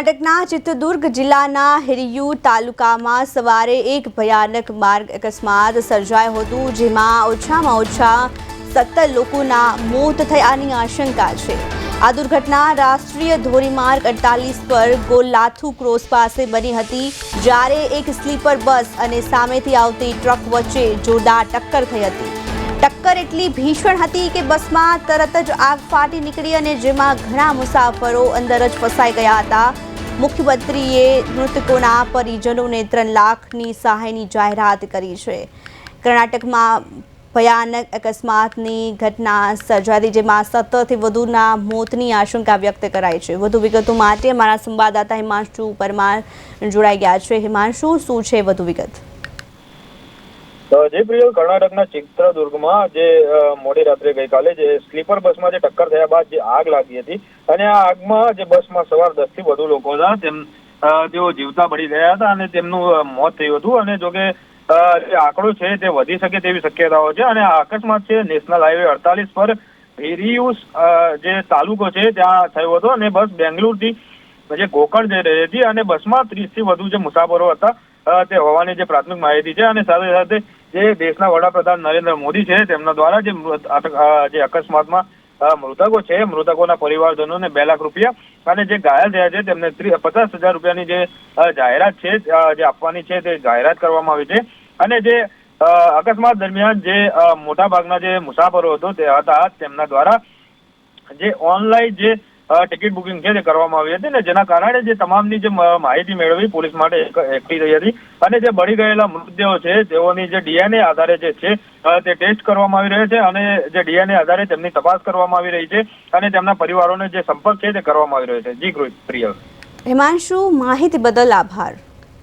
કર્ણાટકના ચિત્રદુર્ગ જિલ્લાના હિરિયુર તાલુકામાં સવારે એક ભયાનક માર્ગ અકસ્માત સર્જાયો હતો, જેમાં ઓછામાં ઓછા 17 લોકોના મોત થયાની આશંકા છે। આ દુર્ઘટના રાષ્ટ્રીય ધોરીમાર્ગ 48 પર ગોલાથુ ક્રોસ પાસે બની હતી, જ્યારે એક સ્લીપર બસ અને સામેથી આવતી ટ્રક વચ્ચે જોરદાર ટક્કર થઈ હતી। टक्कर એટલી ભીષણ હતી કે બસમાં તરત જ આગ ફાટી નીકળી અને જેમાં ઘણા મુસાફરો અંદર જ ફસાઈ ગયા હતા। મુખ્યમંત્રીએ મૃતકોના પરિજનોને 3 લાખની સહાયની જાહેરાત કરી છે। કર્ણાટકમાં ભયાનક અકસ્માતની ઘટના સર્જાઈ, જેમાં 17 થી વધુના મોતની આશંકા વ્યક્ત કરાઈ છે। વધુ વિગતો માટે અમારા સંવાદદાતા હિમાંશુ પરમાર જોડાઈ ગયા છે। હિમાંશુ, શું છે વધુ વિગત? જે પ્રિયલ, કર્ણાટકના ચિત્રદુર્ગમાં જે મોડી રાત્રે ગઈકાલે જે સ્લીપર બસમાં જે ટક્કર થયા બાદ જે આગ લાગી હતી અને આ આગમાં જે બસમાં સવાર 10 થી વધુ લોકો હતા તેઓ જીવતા બળી ગયા હતા અને તેમનું મોત થયું હતું। અને જોકે જે આંકડો છે તે વધી શકે તેવી શક્યતાઓ છે। અને આ અકસ્માત છે નેશનલ હાઈવે 48 પર હિરિયુર જે તાલુકો છે ત્યાં થયો હતો અને બસ બેંગ્લોરથી જે ગોકર્ણ જઈ રહી હતી અને બસમાં 30 થી વધુ જે મુસાફરો હતા તે હોવાની જે પ્રાથમિક માહિતી છે। અને સાથે સાથે જે દેશના વડાપ્રધાન નરેન્દ્ર મોદી છે તેમના દ્વારા જે અકસ્માતમાં મૃતકો છે, મૃતકોના પરિવારજનોને 2 લાખ રૂપિયા અને જે ઘાયલ થયા છે તેમને 50,000 રૂપિયાની જે જાહેરાત છે જે આપવાની છે તે જાહેરાત કરવામાં આવી છે। અને જે અકસ્માત દરમિયાન જે મોટાભાગના જે મુસાફરો હતા તેમના દ્વારા જે ઓનલાઈન જે ટિકિટ બુકિંગ છે તે કરવામાં આવી હતી ને જેના કારણે જે તમામની જે માહિતી મેળવી પોલીસ માટે એકઠી થઈ હતી અને જે બળી ગયેલા મૃતદેહો છે તેઓની જે ડીએનએ આધારે જે છે તે ટેસ્ટ કરવામાં આવી રહ્યા છે અને જે ડીએનએ આધારે તેમની તપાસ કરવામાં આવી રહી છે અને તેમના પરિવારોને જે સંપર્ક છે તે કરવામાં આવી રહ્યો છે। જી પ્રિયલ। હિમાંશુ, માહિતી બદલ આભાર।